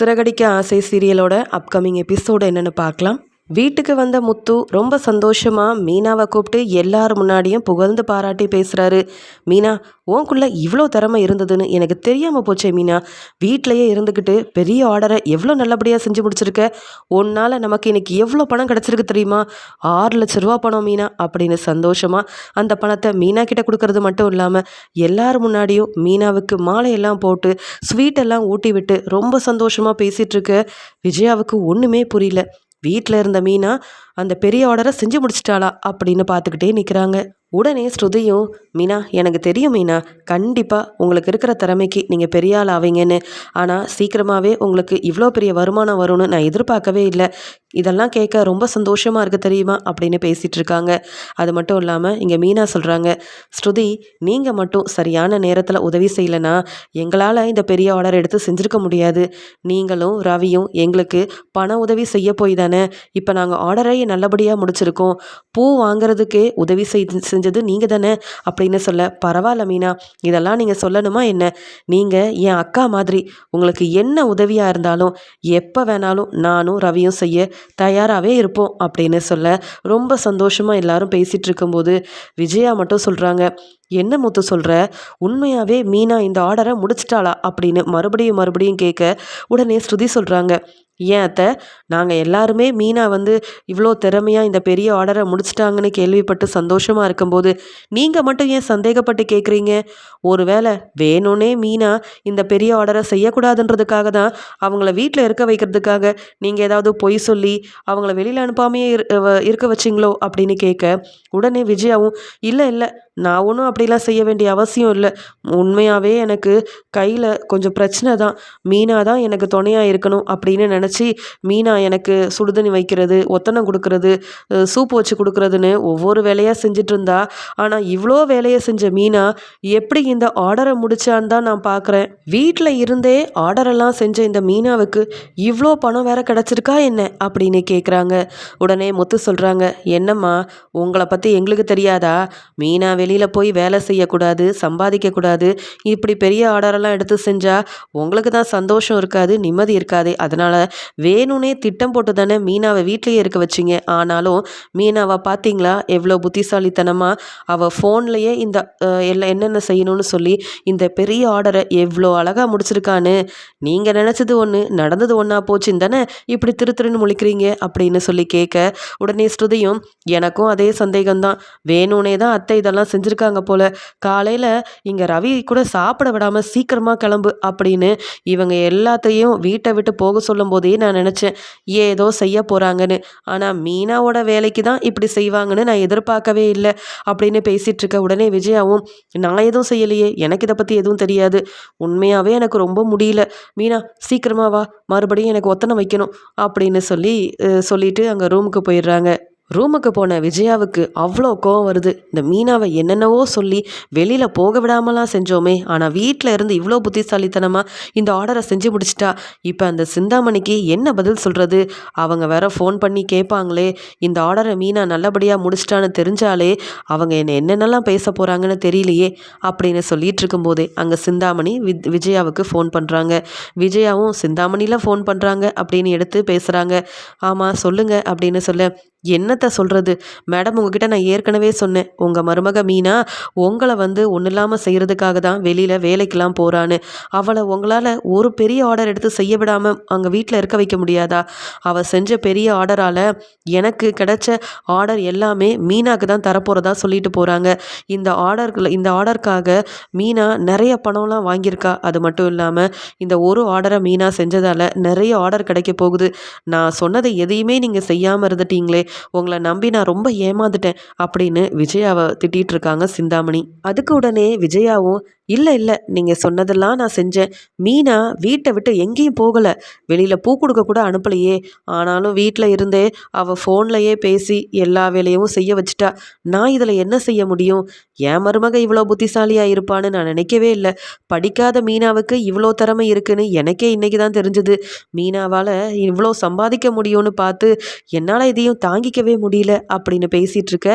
சிறகடிக்க ஆசை சீரியலோட upcoming episode என்னென்னு பார்க்கலாம். வீட்டுக்கு வந்த முத்து ரொம்ப சந்தோஷமாக மீனாவை கூப்பிட்டு எல்லார் முன்னாடியும் புகழ்ந்து பாராட்டி பேசுகிறாரு. மீனா, உனக்குள்ள இவ்வளோ திறமை இருந்ததுன்னு எனக்கு தெரியாமல் போச்சே மீனா. வீட்டிலையே இருந்துக்கிட்டு பெரிய ஆர்டரை எவ்வளோ நல்லபடியாக செஞ்சு முடிச்சிருக்க. உன்னால் நமக்கு இன்னைக்கு எவ்வளோ பணம் கிடச்சிருக்கு தெரியுமா? 6 லட்ச ரூபா பணம் மீனா அப்படின்னு சந்தோஷமாக அந்த பணத்தை மீனா கிட்ட கொடுக்கறது மட்டும் இல்லாமல் எல்லார் முன்னாடியும் மீனாவுக்கு மாலையெல்லாம் போட்டு ஸ்வீட்டெல்லாம் ஊட்டி விட்டு ரொம்ப சந்தோஷமாக பேசிகிட்டு இருக்க விஜயாவுக்கு ஒன்றுமே புரியல. வீட்டில் இருந்த மீனா அந்த பெரிய ஆர்டரை செஞ்சு முடிச்சிட்டாளா அப்படின்னு பார்த்துக்கிட்டே நிற்கிறாங்க. உடனே ஸ்ருதியும், மீனா எனக்கு தெரியும் மீனா, கண்டிப்பாக உங்களுக்கு இருக்கிற திறமைக்கு நீங்கள் பெரிய ஆள் ஆவீங்கன்னு. ஆனால் சீக்கிரமாகவே உங்களுக்கு இவ்வளோ பெரிய வருமானம் வரும்னு நான் எதிர்பார்க்கவே இல்லை. இதெல்லாம் கேட்க ரொம்ப சந்தோஷமாக இருக்குது தெரியுமா அப்படின்னு பேசிகிட்டு இருக்காங்க. அது மட்டும் இல்லாமல் இங்கே மீனா சொல்கிறாங்க, ஸ்ருதி நீங்கள் மட்டும் சரியான நேரத்தில் உதவி செய்யலைன்னா எங்களால் இந்த பெரிய ஆர்டர் எடுத்து செஞ்சுருக்க முடியாது. நீங்களும் ரவியும் எங்களுக்கு பண உதவி செய்ய போய் தானே இப்போ நாங்கள் ஆர்டரை நல்லபடியாக முடிச்சிருக்கோம். பூ வாங்குறதுக்கே உதவி செஞ்சது நீங்கள் தானே அப்படின்னு சொல்ல, பரவாயில்ல மீனா, இதெல்லாம் நீங்கள் சொல்லணுமா என்ன? நீங்கள் என் அக்கா மாதிரி. உங்களுக்கு என்ன உதவியாக இருந்தாலும் எப்போ வேணாலும் நானும் ரவியும் செய்ய தயாராகவே இருப்போம் அப்படின்னு சொல்ல, ரொம்ப சந்தோஷமாக எல்லாரும் பேசிகிட்டு இருக்கும்போது விஜயா மட்டும் சொல்கிறாங்க, என்ன முத்து சொல்கிற? உண்மையாகவே மீனா இந்த ஆர்டரை முடிச்சிட்டாளா அப்படின்னு மறுபடியும் கேட்க, உடனே ஸ்ருதி சொல்கிறாங்க, ஏன் அத்தை, நாங்கள் எல்லாருமே மீனா இவ்வளோ திறமையாக இந்த பெரிய ஆர்டரை முடிச்சிட்டாங்கன்னு கேள்விப்பட்டு சந்தோஷமாக இருக்கும்போது நீங்கள் மட்டும் ஏன் சந்தேகப்பட்டு கேட்குறீங்க? ஒருவேளை வேணும்னே மீனா இந்த பெரிய ஆர்டரை செய்யக்கூடாதுன்றதுக்காக தான் அவங்கள வீட்டில் இருக்க வைக்கிறதுக்காக நீங்கள் ஏதாவது பொய் சொல்லி அவங்கள வெளியில் அனுப்பாமையே இருக்க வச்சிங்களோ அப்படின்னு கேட்க, உடனே விஜயாவும், இல்லை நான் ஒன்றும் அப்படிலாம் செய்ய வேண்டிய அவசியம் இல்லை. உண்மையாகவே எனக்கு கையில் கொஞ்சம் பிரச்சனை தான். மீனா தான் எனக்கு துணையாக இருக்கணும் அப்படின்னு நினச்சி மீனா எனக்கு சுடுதண்ணி வைக்கிறது, ஒத்தனை கொடுக்கறது, சூப்பு வச்சு கொடுக்குறதுன்னு ஒவ்வொரு வேலையாக செஞ்சுட்டு இருந்தா. ஆனால் இவ்வளோ வேலையை செஞ்ச மீனா எப்படி இந்த ஆர்டரை முடிச்சான்னு தான் நான் பார்க்குறேன். வீட்டில் இருந்தே ஆர்டரெல்லாம் செஞ்ச இந்த மீனாவுக்கு இவ்வளோ பணம் வேற கிடச்சிருக்கா என்ன அப்படின்னு கேட்குறாங்க. உடனே முத்து சொல்கிறாங்க, என்னம்மா உங்களை பற்றி எங்களுக்கு தெரியாதா? மீனா வெளியில் போய் வேலை செய்யக்கூடாது, சம்பாதிக்கக்கூடாது, இப்படி பெரிய ஆர்டரெல்லாம் எடுத்து செஞ்சால் உங்களுக்கு தான் சந்தோஷம் இருக்காது, நிம்மதி இருக்காது. அதனால் வேணும்னே திட்டம் போட்டு தானே மீனாவை வீட்லேயே இருக்க வச்சிங்க. ஆனாலும் மீனாவை பார்த்தீங்களா எவ்வளோ புத்திசாலித்தனமாக அவள் ஃபோன்லேயே இந்த எல்லாம் என்னென்ன செய்யணும்னு சொல்லி இந்த பெரிய ஆர்டரை எவ்வளோ அழகாக முடிச்சிருக்கான்னு. நீங்கள் நினச்சது ஒன்று நடந்தது ஒன்றா போச்சுன்னு தானே இப்படி திருன்னு முழிக்கிறீங்க அப்படின்னு சொல்லி கேட்க, உடனே ஸ்ருதியும், எனக்கும் அதே சந்தேகம்தான். வேணும்னே தான் அத்தை இதெல்லாம் செஞ்சுருக்காங்க போல. காலையில் இங்கே ரவி கூட சாப்பிட விடாமல் சீக்கிரமாக கிளம்பு அப்படின்னு இவங்க எல்லாத்தையும் வீட்டை விட்டு போக சொல்லும் போதே நான் நினச்சேன் ஏதோ செய்ய போகிறாங்கன்னு. ஆனால் மீனாவோட வேலைக்கு தான் இப்படி செய்வாங்கன்னு நான் எதிர்பார்க்கவே இல்லை அப்படின்னு பேசிகிட்டு இருக்க, உடனே விஜயாவும், நான் எதுவும் செய்யலையே, எனக்கு இதை பற்றி எதுவும் தெரியாது. உண்மையாகவே எனக்கு ரொம்ப முடியல மீனா, சீக்கிரமா வா, மறுபடியும் எனக்கு ஒத்தனை வைக்கணும் அப்படின்னு சொல்லிட்டு அங்கே ரூமுக்கு போயிடுறாங்க. ரூமுக்கு போன விஜயாவுக்கு அவ்வளோ கோவம் வருது. இந்த மீனாவை என்னென்னவோ சொல்லி வெளியில் போக விடாமலாம் செஞ்சோமே, ஆனால் வீட்டில் இருந்து இவ்வளோ புத்திசாலித்தனமாக இந்த ஆர்டரை செஞ்சு முடிச்சிட்டா. இப்போ அந்த சிந்தாமணிக்கு என்ன பதில் சொல்கிறது? அவங்க வேற ஃபோன் பண்ணி கேட்பாங்களே, இந்த ஆர்டரை மீனா நல்லபடியாக முடிச்சிட்டான்னு தெரிஞ்சாலே அவங்க என்னென்னலாம் பேச போகிறாங்கன்னு தெரியலையே அப்படின்னு சொல்லிட்டு இருக்கும்போதே அங்கே சிந்தாமணி விஜயாவுக்கு ஃபோன் பண்ணுறாங்க. விஜயாவும் சிந்தாமணியில் ஃபோன் பண்ணுறாங்க அப்படின்னு எடுத்து பேசுகிறாங்க. ஆமாம் சொல்லுங்க அப்படின்னு சொல்ல, என்னத்தை சொல்கிறது மேடம், உங்ககிட்ட நான் ஏற்கனவே சொன்னேன், உங்கள் மருமக மீனா உங்களை ஒன்றும் இல்லாமல் செய்கிறதுக்காக தான் வெளியில் வேலைக்கெல்லாம் போகிறான்னு. அவளை உங்களால் ஒரு பெரிய ஆர்டர் எடுத்து செய்ய விடாமல் அங்கே வீட்டில் இருக்க வைக்க முடியாதா? அவள் செஞ்ச பெரிய ஆர்டரால் எனக்கு கிடைச்ச ஆர்டர் எல்லாமே மீனாக்கு தான் தரப்போகிறதா சொல்லிட்டு போகிறாங்க. இந்த ஆர்டருக்காக மீனா நிறைய பணம்லாம் வாங்கியிருக்கா. அது மட்டும் இல்லாமல் இந்த ஒரு ஆர்டரை மீனா செஞ்சதால் நிறைய ஆர்டர் கிடைக்க போகுது. நான் சொன்னதை எதையுமே நீங்கள் செய்யாமல் இருந்துட்டீங்களே, உங்களை நம்பி நான் ரொம்ப ஏமாந்துட்டேன் அப்படின்னு விஜயாவை திட்டிகிட்டு இருக்காங்க சிந்தாமணி. அதுக்கு உடனே விஜயாவும், இல்லை நீங்கள் சொன்னதெல்லாம் நான் செஞ்சேன். மீனா வீட்டை விட்டு எங்கேயும் போகலை, வெளியில் பூ கொடுக்க கூட அனுப்பலையே. ஆனாலும் வீட்டில் இருந்தே அவள் ஃபோன்லையே பேசி எல்லா வேலையும் செய்ய வச்சுட்டா. நான் இதில் என்ன செய்ய முடியும்? என் மருமக இவ்வளோ புத்திசாலியாக இருப்பான்னு நான் நினைக்கவே இல்லை. படிக்காத மீனாவுக்கு இவ்வளோ திறமை இருக்குன்னு எனக்கே இன்றைக்கி தான் தெரிஞ்சுது. மீனாவால் இவ்வளோ சம்பாதிக்க முடியும்னு பார்த்து என்னால் இதையும் தாங்கிக்கவே முடியல அப்படின்னு பேசிகிட்டு இருக்க,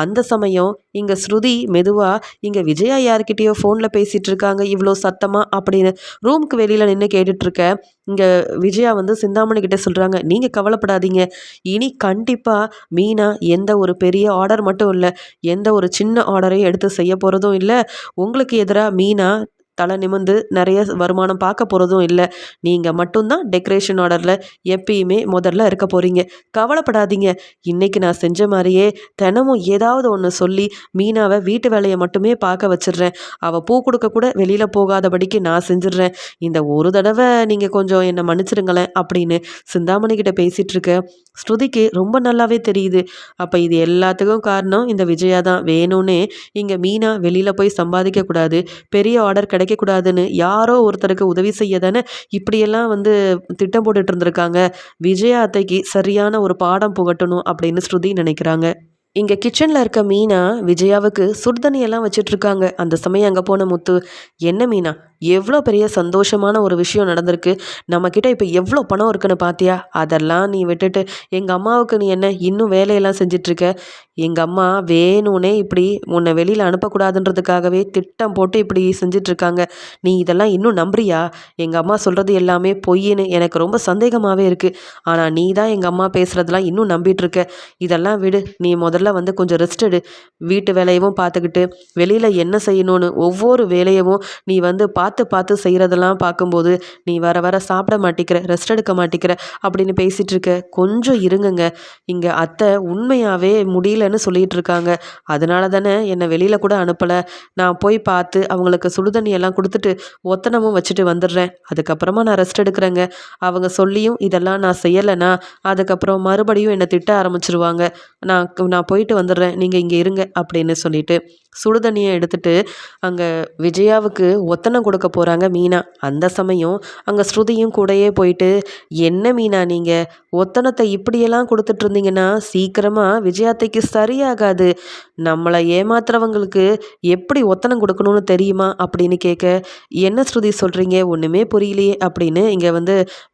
அந்த சமயம் இங்கே ஸ்ருதி மெதுவாக இங்கே விஜயா யார்கிட்டயோ ஃபோனில் பேசிகிட்டு இருக்காங்க இவ்வளோ சத்தமாக அப்படின்னு ரூமுக்கு வெளியில் நின்று கேட்டுட்ருக்க இங்கே விஜயா வந்து சிந்தாமணி கிட்டே சொல்கிறாங்க, நீங்கள் கவலைப்படாதீங்க, இனி கண்டிப்பாக மீனா எந்த ஒரு பெரிய ஆர்டர் மட்டும் இல்லை, எந்த ஒரு சின்ன ஆர்டரையும் எடுத்து செய்ய போகிறதும் இல்லை, உங்களுக்கு எதிராக மீனா தலை நிமிர்ந்து நிறைய வருமானம் பார்க்க போகிறதும் இல்லை, நீங்கள் மட்டும்தான் டெக்கரேஷன் ஆர்டரில் எப்பயுமே முதல்ல இருக்க போகிறீங்க, கவலைப்படாதீங்க. இன்றைக்கி நான் செஞ்ச மாதிரியே தினமும் ஏதாவது ஒன்று சொல்லி மீனாவை வீட்டு வேலையை மட்டுமே பார்க்க வச்சிடுறேன், அவள் பூ கொடுக்க கூட வெளியில் போகாதபடிக்கு நான் செஞ்சிடுறேன், இந்த ஒரு தடவை நீங்கள் கொஞ்சம் என்னை மன்னிச்சிடுங்களேன் அப்படின்னு சிந்தாமணி கிட்ட பேசிகிட்டு இருக்க ஸ்ருதிக்கு ரொம்ப நல்லாவே தெரியுது. அப்போ இது எல்லாத்துக்கும் காரணம் இந்த விஜயா தான். வேணும்னே இங்கே மீனா வெளியில் போய் சம்பாதிக்கக்கூடாது, பெரிய ஆர்டர் கிடைக்கக்கூடாதுன்னு யாரோ ஒருத்தருக்கு உதவி செய்ய தானே இப்படியெல்லாம் வந்து திட்டம் போட்டுட்டு இருந்திருக்காங்க. விஜயா அத்தைக்கு சரியான ஒரு பாடம் புகட்டணும் அப்படின்னு ஸ்ருதி நினைக்கிறாங்க. இங்கே கிச்சனில் இருக்க மீனா விஜயாவுக்கு சுடுதண்ணியெல்லாம் வச்சிட்ருக்காங்க. அந்த சமயம் அங்கே போன முத்து, என்ன மீனா, எவ்வளோ பெரிய சந்தோஷமான ஒரு விஷயம் நடந்திருக்கு, நம்மக்கிட்ட இப்போ எவ்வளோ பணம் இருக்குன்னு பார்த்தியா, அதெல்லாம் நீ விட்டுட்டு எங்கள் அம்மாவுக்கு நீ என்ன இன்னும் வேலையெல்லாம் செஞ்சிட்ருக்க, எங்கள் அம்மா வேணும்னே இப்படி உன்னை வெளியில் அனுப்பக்கூடாதுன்றதுக்காகவே திட்டம் போட்டு இப்படி செஞ்சிட்ருக்காங்க, நீ இதெல்லாம் இன்னும் நம்புறியா, எங்கள் அம்மா சொல்கிறது எல்லாமே பொய்ன்னு எனக்கு ரொம்ப சந்தேகமாகவே இருக்குது, ஆனால் நீ தான் எங்கள் அம்மா பேசுகிறதெல்லாம் இன்னும் நம்பிட்டுருக்க, இதெல்லாம் விடு, நீ முதல்ல கொஞ்சம் ரெஸ்ட் எடு, வீட்டு வேலையவும் பார்த்துக்கிட்டு வெளியில் என்ன செய்யணும்னு ஒவ்வொரு வேலையவும் நீ பார்த்து பார்த்து செய்கிறதெல்லாம் பார்க்கும்போது நீ வர வர சாப்பிட மாட்டிக்கிற, ரெஸ்ட் எடுக்க மாட்டிக்கிற அப்படின்னு பேசிகிட்டு இருக்க, கொஞ்சம் இருங்கங்க, இங்கே அத்தை உண்மையாகவே முடியலன்னு சொல்லிகிட்டு இருக்காங்க, அதனால தானே என்னை வெளியில் கூட அனுப்பலை, நான் போய் பார்த்து அவங்களுக்கு சுடுதண்ணி எல்லாம் கொடுத்துட்டு ஒத்தனமும் வச்சுட்டு வந்துடுறேன், அதுக்கப்புறமா நான் ரெஸ்ட் எடுக்கிறேங்க, அவங்க சொல்லியும் இதெல்லாம் நான் செய்யலைன்னா அதுக்கப்புறம் மறுபடியும் என்னை திட்ட ஆரம்பிச்சிருவாங்க, நான் போயிட்டு வந்துடுறேன், நீங்கள் இங்கே இருங்க அப்படின்னு சொல்லிட்டு சுடுதண்ணியை எடுத்துட்டு அங்கே விஜயாவுக்கு ஒத்தனை கொடுக்க போகிறாங்க மீனா. அந்த சமயம் அங்கே ஸ்ருதியும் கூடயே போயிட்டு, என்ன மீனா நீங்கள் ஒத்தனத்தை இப்படியெல்லாம் கொடுத்துட்டு இருந்தீங்கன்னா சீக்கிரமாக விஜயாத்தைக்கு சரியாகாது, நம்மளை ஏமாத்துறவங்களுக்கு எப்படி ஒத்தனம் கொடுக்கணும்னு தெரியுமா அப்படின்னு கேட்க, என்ன ஸ்ருதி சொல்கிறீங்க ஒன்றுமே புரியலையே அப்படின்னு இங்கே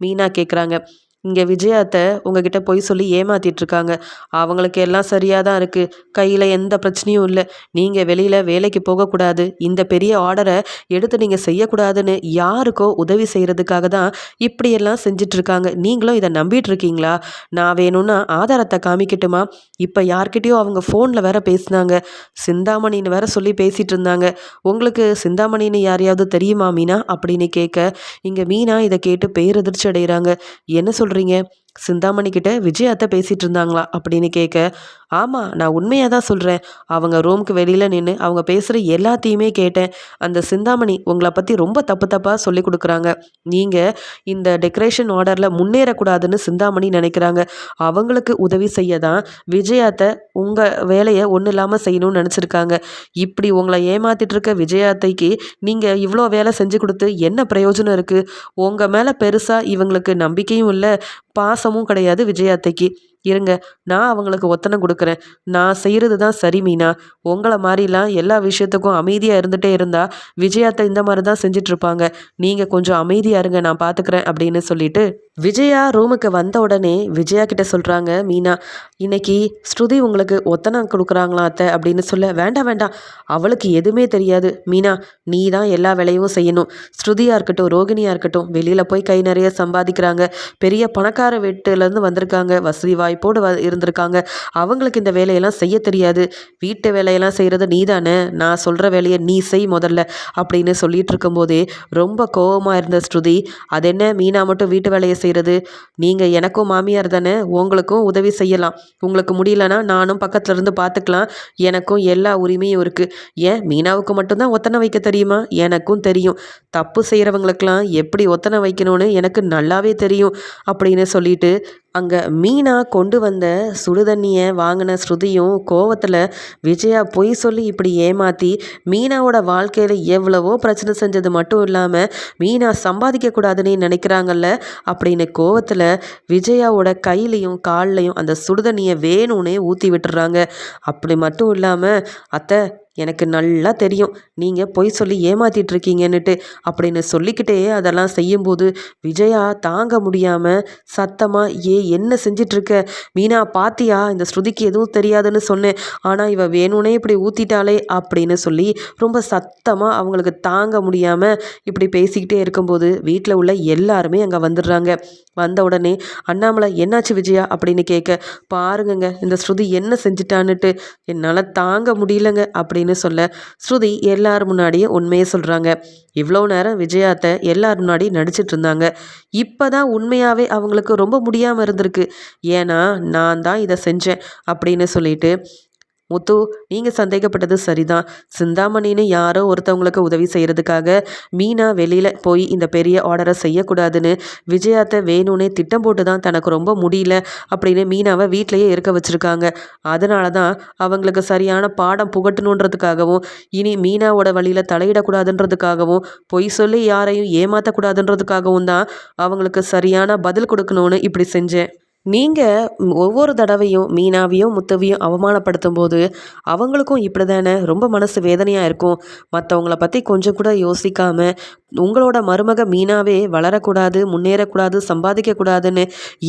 மீனா கேட்குறாங்க. இங்கே விஜயாத்தை உங்ககிட்ட போய் சொல்லி ஏமாத்திட்டுருக்காங்க, அவங்களுக்கு எல்லாம் சரியாக தான் இருக்குது, கையில் எந்த பிரச்சனையும் இல்லை, நீங்கள் வெளியில் வேலைக்கு போகக்கூடாது, இந்த பெரிய ஆர்டரை எடுத்து நீங்கள் செய்யக்கூடாதுன்னு யாருக்கோ உதவி செய்கிறதுக்காக தான் இப்படியெல்லாம் செஞ்சிட்ருக்காங்க, நீங்களும் இதை நம்பிட்டு இருக்கீங்களா, நான் வேணும்னா ஆதாரத்தை காமிக்கட்டுமா, இப்போ யார்கிட்டயோ அவங்க ஃபோனில் வேற பேசினாங்க, சிந்தாமணின்னு வேற சொல்லி பேசிகிட்டு இருந்தாங்க, உங்களுக்கு சிந்தாமணின்னு யாரையாவது தெரியுமா மீனா அப்படின்னு கேட்க, இங்கே மீனா இதை கேட்டு பேரதிர்ச்சி அடைகிறாங்க. என்ன சொல்கிறீங்க, சிந்தாமணி கிட்ட விஜயாத்தை பேசிகிட்டு இருந்தாங்களா அப்படின்னு கேட்க, ஆமாம் நான் உண்மையாக தான் சொல்கிறேன், அவங்க ரூமுக்கு வெளியில் நின்று அவங்க பேசுகிற எல்லாத்தையுமே கேட்டேன், அந்த சிந்தாமணி உங்களை பற்றி ரொம்ப தப்பாக சொல்லி கொடுக்குறாங்க, நீங்கள் இந்த டெக்கரேஷன் ஆர்டரில் முன்னேறக்கூடாதுன்னு சிந்தாமணி நினைக்கிறாங்க, அவங்களுக்கு உதவி செய்ய தான் விஜயாத்தை உங்கள் வேலையை ஒன்றும் இல்லாமல் செய்யணும்னு நினச்சிருக்காங்க, இப்படி உங்களை ஏமாத்திட்டு இருக்க விஜயாத்தைக்கு நீங்கள் இவ்வளோ வேலை செஞ்சு கொடுத்து என்ன பிரயோஜனம் இருக்குது, உங்கள் மேலே பெருசாக இவங்களுக்கு நம்பிக்கையும் இல்லை, பாசமும் கிடையாது விஜயாத்தைக்கு, இருங்க நான் அவங்களுக்கு ஒத்தனை கொடுக்குறேன், நான் செய்கிறது தான் சரி மீனா, உங்களை மாதிரிலாம் எல்லா விஷயத்துக்கும் அமைதியாக இருந்துகிட்டே இருந்தால் விஜயாத்தை இந்த மாதிரி தான் செஞ்சிட்ருப்பாங்க, நீங்கள் கொஞ்சம் அமைதியாக இருங்க நான் பார்த்துக்கிறேன் அப்படின்னு சொல்லிட்டு விஜயா ரூமுக்கு வந்த உடனே விஜயா கிட்ட சொல்கிறாங்க மீனா, இன்னைக்கு ஸ்ருதி உங்களுக்கு ஒத்தனை கொடுக்குறாங்களா அத்தை அப்படின்னு சொல்ல, வேண்டாம் வேண்டாம் அவளுக்கு எதுவுமே தெரியாது மீனா, நீ தான் எல்லா வேலையும் செய்யணும், ஸ்ருதியாக இருக்கட்டும் ரோகிணியாக இருக்கட்டும் வெளியில் போய் கை நிறைய சம்பாதிக்கிறாங்க, பெரிய பணக்கார வீட்டிலேருந்து வந்திருக்காங்க, வசதி வாய்ப்போடு இருந்திருக்காங்க, அவங்களுக்கு இந்த வேலையெல்லாம் செய்ய தெரியாது, வீட்டு வேலையெல்லாம் செய்கிறது நீ தானே, நான் சொல்கிற வேலையை நீ செய் முதல்ல அப்படின்னு சொல்லிட்டு இருக்கும்போதே ரொம்ப கோபமாக இருந்த ஸ்ருதி, அது என்ன மீனா மட்டும் வீட்டு வேலையை செய்கிறது, நீங்கள் எனக்கும் மாமியார் தானே, உங்களுக்கும் உதவி செய்யலாம், உங்களுக்கு முடியலன்னா நானும் பக்கத்துல இருந்து பார்த்துக்கலாம், எனக்கும் எல்லா உரிமையும் இருக்குது, ஏன் மீனாவுக்கு மட்டும்தான் ஒத்தனை வைக்க தெரியுமா, எனக்கும் தெரியும், தப்பு செய்கிறவங்களுக்கெல்லாம் எப்படி ஒத்தனை வைக்கணும்னு எனக்கு நல்லாவே தெரியும் அப்படின்னு சொல்லிட்டு அங்கே மீனா கொண்டு வந்த சுடுதண்ணியை வாங்கின ஸ்ருதியும் கோவத்தில் விஜயா பொய் சொல்லி இப்படி ஏமாற்றி மீனாவோட வாழ்க்கையில் எவ்வளவோ பிரச்சனை செஞ்சது மட்டும் இல்லாமல் மீனா சம்பாதிக்கக்கூடாதுன்னு நினைக்கிறாங்கல்ல அப்படின்னு கோவத்தில் விஜயாவோட கையிலையும் கால்லையும் அந்த சுடுதண்ணியை வேணும்னே ஊற்றி விட்டுறாங்க. அப்படி மட்டும் இல்லாமல், அத்தை எனக்கு நல்லா தெரியும் நீங்கள் பொய் சொல்லி ஏமாத்திட்டு இருக்கீங்கன்னுட்டு அப்படின்னு சொல்லிக்கிட்டே அதெல்லாம் செய்யும்போது விஜயா தாங்க முடியாமல் சத்தமாக என்ன செஞ்சிட்ருக்க மீனா பாத்தியா, இந்த ஸ்ருதிக்கு எதுவும் தெரியாதுன்னு சொன்னேன், ஆனால் இவ வேணும்னே இப்படி ஊற்றிட்டாளே அப்படின்னு சொல்லி ரொம்ப சத்தமாக அவங்களுக்கு தாங்க முடியாமல் இப்படி பேசிக்கிட்டே இருக்கும்போது வீட்டில் உள்ள எல்லாருமே அங்கே வந்துடுறாங்க. வந்த உடனே அண்ணாமலை என்னாச்சு விஜயா அப்படின்னு கேட்க, பாருங்கங்க இந்த ஸ்ருதி என்ன செஞ்சிட்டான்னுட்டு, என்னால் தாங்க முடியலங்க அப்படின்னு சொல்ல ஸ்ருதி எல்லார் முன்னாடியும் உண்மையை சொல்கிறாங்க. இவ்வளோ நேரம் விஜயாத்தை எல்லார் முன்னாடி நடிச்சிட்டு இருந்தாங்க. இப்போ தான் உண்மையாகவே அவங்களுக்கு ரொம்ப முடியாமல் இருந்திருக்கு. ஏன்னா நான் தான் இதை செஞ்சேன் அப்படின்னு சொல்லிட்டு, முத்து நீங்கள் சந்தேகப்பட்டது சரிதான். சிந்தாமணின்னு யாரோ ஒருத்தவங்களுக்கு உதவி செய்கிறதுக்காக மீனா வெளியில் போய் இந்த பெரிய ஆர்டரை செய்யக்கூடாதுன்னு விஜயாத்தை வேணும்னே திட்டம் போட்டு தான் தனக்கு ரொம்ப முடியல அப்படின்னு மீனாவை வீட்டிலையே இருக்க வச்சுருக்காங்க. அதனால தான் அவங்களுக்கு சரியான பாடம் புகட்டணுன்றதுக்காகவும் இனி மீனாவோட வழியில் தலையிடக்கூடாதுன்றதுக்காகவும் பொய் சொல்லி யாரையும் ஏமாற்றக்கூடாதுன்றதுக்காகவும் தான் அவங்களுக்கு சரியான பதில் கொடுக்கணும்னு இப்படி செஞ்சேன். நீங்கள் ஒவ்வொரு தடவையும் மீனாவையும் முத்துவையும் அவமானப்படுத்தும் போது அவங்களுக்கும் இப்படி தானே ரொம்ப மனசு வேதனையாக இருக்கும். மற்றவங்கள பற்றி கொஞ்சம் கூட யோசிக்காமல் உங்களோட மருமக மீனாவே வளரக்கூடாது, முன்னேறக்கூடாது, சம்பாதிக்கக்கூடாதுன்னு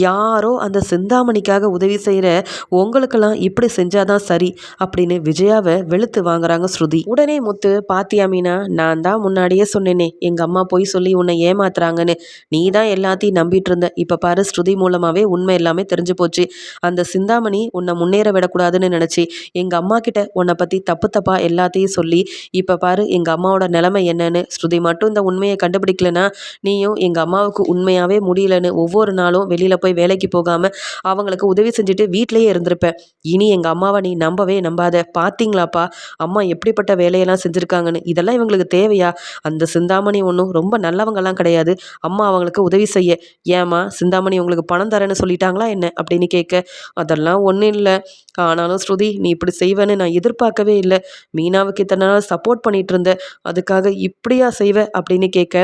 யாரோ அந்த சிந்தாமணிக்காக உதவி செய்கிற உங்களுக்கெல்லாம் இப்படி செஞ்சாதான் சரி அப்படின்னு விஜயாவை வெளுத்து வாங்குறாங்க ஸ்ருதி. உடனே முத்து, பாத்தியா மீனா, நான் தான் முன்னாடியே சொன்னேனே எங்கள் அம்மா போய் சொல்லி உன்னை ஏமாத்துறாங்கன்னு, நீ தான் எல்லாத்தையும் நம்பிட்டு இருந்த. இப்போ பாரு ஸ்ருதி மூலமாகவே உண்மை எல்லாமே தெரிஞ்சு போச்சு. அந்த சிந்தாமணி உன்னை முன்னேற விடக்கூடாதுன்னு நினச்சி எங்கள் அம்மா கிட்ட உன்னை பற்றி தப்பு தப்பாக எல்லாத்தையும் சொல்லி இப்போ பாரு எங்கள் அம்மாவோட நிலைமை என்னன்னு. ஸ்ருதி மட்டும் இந்த உண்மையை கண்டுபிடிக்கலனா நீயும் எங்கள் அம்மாவுக்கு உண்மையாகவே முடியலன்னு ஒவ்வொரு நாளும் வெளியில் போய் வேலைக்கு போகாமல் அவங்களுக்கு உதவி செஞ்சுட்டு வீட்டிலேயே இருந்திருப்பேன். இனி எங்கள் அம்மாவை நீ நம்பவே நம்பாத. பார்த்தீங்களாப்பா அம்மா எப்படிப்பட்ட வேலையெல்லாம் செஞ்சுருக்காங்கன்னு. இதெல்லாம் இவங்களுக்கு தேவையா? அந்த சிந்தாமணி ஒன்றும் ரொம்ப நல்லவங்கெல்லாம் கிடையாது. அம்மா அவங்களுக்கு உதவி செய்ய. ஏம்மா சிந்தாமணி உங்களுக்கு பணம் தரேன்னு சொல்லிட்டாங்களா என்ன அப்படின்னு கேட்க, அதெல்லாம் ஒன்றும் இல்லை, ஆனாலும் ஸ்ருதி நீ இப்படி செய்வேன்னு நான் எதிர்பார்க்கவே இல்லை. மீனாவுக்கு இத்தனை நாள் சப்போர்ட் பண்ணிட்டு இருந்த, அதுக்காக இப்படியா செய்வ அப்படின்னு கேட்க,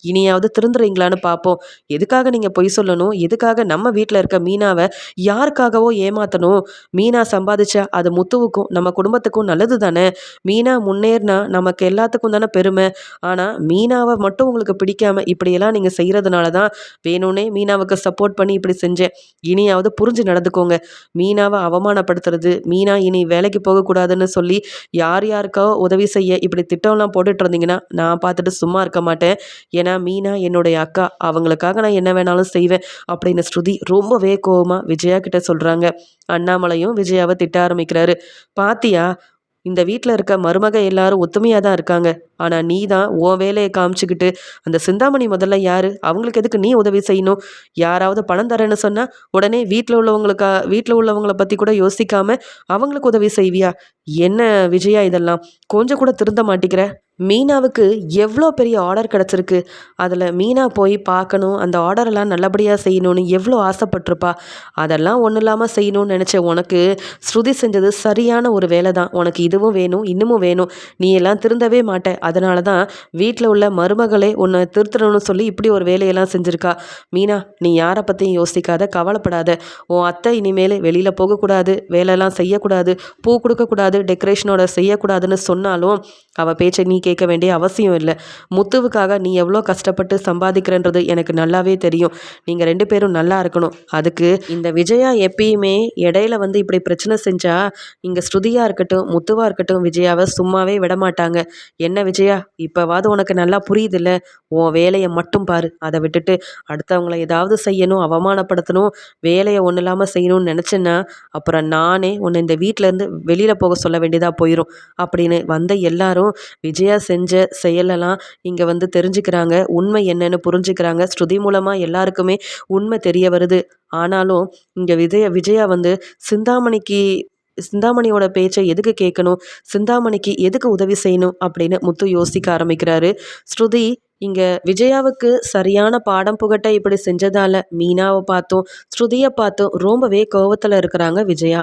இனியாவது திருந்துறீங்களான்னு பார்ப்போம். எதுக்காக நீங்கள் பொய் சொல்லணும்? எதுக்காக நம்ம வீட்டில் இருக்க மீனாவை யாருக்காகவோ ஏமாற்றணும்? மீனா சம்பாதிச்சா அது முத்துவுக்கும் நம்ம குடும்பத்துக்கும் நல்லது தானே. மீனா முன்னேறினா நமக்கு எல்லாத்துக்கும் தானே பெருமை. ஆனால் மீனாவை மட்டும் உங்களுக்கு பிடிக்காம இப்படியெல்லாம் நீங்கள் செய்கிறதுனால தான் வேணும்னே மீனாவுக்கு சப்போர்ட் பண்ணி இப்படி செஞ்சேன். இனியாவது புரிஞ்சு நடந்துக்கோங்க. மீனாவை அவமானப்படுத்துறது, மீனா இனி வேலைக்கு போகக்கூடாதுன்னு சொல்லி யார் யாருக்கோ உதவி செய்ய இப்படி திட்டம்லாம் போட்டுட்டு இருந்தீங்கன்னா நான் பார்த்துட்டு சும்மா இருக்க மாட்டேன். ஏன்னா மீனா என்னுடைய அக்கா, அவங்களுக்காக நான் என்ன வேணாலும் செய்வேன் அப்படின்னு ஸ்ருதி ரொம்பவே கோவமாக விஜயா கிட்ட சொல்கிறாங்க. அண்ணாமலையும் விஜயாவை திட்ட ஆரம்பிக்கிறாரு. பாத்தியா, இந்த வீட்டில் இருக்க மருமக எல்லாரும் ஒத்துமையாக தான் இருக்காங்க. ஆனால் நீ தான் உன் வேலையை காமிச்சிக்கிட்டு, அந்த சிந்தாமணி முதல்ல யார், அவங்களுக்கு எதுக்கு நீ உதவி செய்யணும்? யாராவது பணம் தரேன்னு சொன்னால் உடனே வீட்டில் உள்ளவங்கள பற்றி கூட யோசிக்காமல் அவங்களுக்கு உதவி செய்வியா? என்ன விஜயா இதெல்லாம்? கொஞ்சம் கூட திருந்த மாட்டேங்கிற. மீனாவுக்கு எவ்வளோ பெரிய ஆர்டர் கிடச்சிருக்கு. அதில் மீனா போய் பார்க்கணும், அந்த ஆர்டரெல்லாம் நல்லபடியாக செய்யணும்னு எவ்வளோ ஆசைப்பட்டிருப்பா. அதெல்லாம் ஒன்றும் இல்லாமல் செய்யணும்னு நினச்ச உனக்கு ஸ்ருதி செஞ்சது சரியான ஒரு வேலை தான். உனக்கு இதுவும் வேணும், இன்னமும் வேணும், நீ எல்லாம் திருந்தவே மாட்ட. அதனால தான் வீட்டில் உள்ள மருமகளே உன்னை திருத்தணும்னு சொல்லி இப்படி ஒரு வேலையெல்லாம் செஞ்சுருக்கா. மீனா நீ யாரை பற்றியும் யோசிக்காத, கவலைப்படாத. உன் அத்தை இனிமேல் வெளியில் போகக்கூடாது, வேலையெல்லாம் செய்யக்கூடாது, பூ கொடுக்கக்கூடாது, டெக்கரேஷனோட செய்யக்கூடாதுன்னு சொன்னாலும் அவள் பேச்சை நீ கேட்க வேண்டிய அவசியம் இல்லை. முத்துவுக்காக நீ எவ்வளோ கஷ்டப்பட்டு சம்பாதிக்கிறன்றது எனக்கு நல்லாவே தெரியும். நீங்கள் 2 பேரும் நல்லா இருக்கணும். அதுக்கு இந்த விஜயா எப்பயுமே இடையில வந்து இப்படி பிரச்சனை செஞ்சா இங்கே ஸ்ருதியாக இருக்கட்டும், முத்துவாக இருக்கட்டும், விஜயாவை சும்மாவே விடமாட்டாங்க. என்ன விஜயா, இப்போவாது உனக்கு நல்லா புரியுதில்ல? உன் வேலையை மட்டும் பாரு. அதை விட்டுட்டு அடுத்தவங்கள ஏதாவது செய்யணும், அவமானப்படுத்தணும், வேலையை ஒன்றும் இல்லாமல் செய்யணும்னு நினச்சேன்னா அப்புறம் நானே உன்னை இந்த வீட்டிலேருந்து வெளியில் போக சொல்ல வேண்டியதாக போயிடும் அப்படின்னு வந்த எல்லாரும் விஜயா செஞ்ச செயலெல்லாம் இங்கே வந்து தெரிஞ்சுக்கிறாங்க. உண்மை என்னன்னு புரிஞ்சுக்கிறாங்க. ஸ்ருதி மூலமாக எல்லாருக்குமே உண்மை தெரிய வருது. ஆனாலும் இங்கே விஜயா வந்து சிந்தாமணியோட பேச்சை எதுக்கு கேட்கணும், சிந்தாமணிக்கு எதுக்கு உதவி செய்யணும் அப்படின்னு முத்து யோசிக்க ஆரம்பிக்கிறாரு. ஸ்ருதி இங்கே விஜயாவுக்கு சரியான பாடம் புகட்ட இப்படி செஞ்சதால மீனாவை பார்த்தும் ஸ்ருதியை பார்த்தும் ரொம்பவே கோவத்தில் இருக்கிறாங்க விஜயா.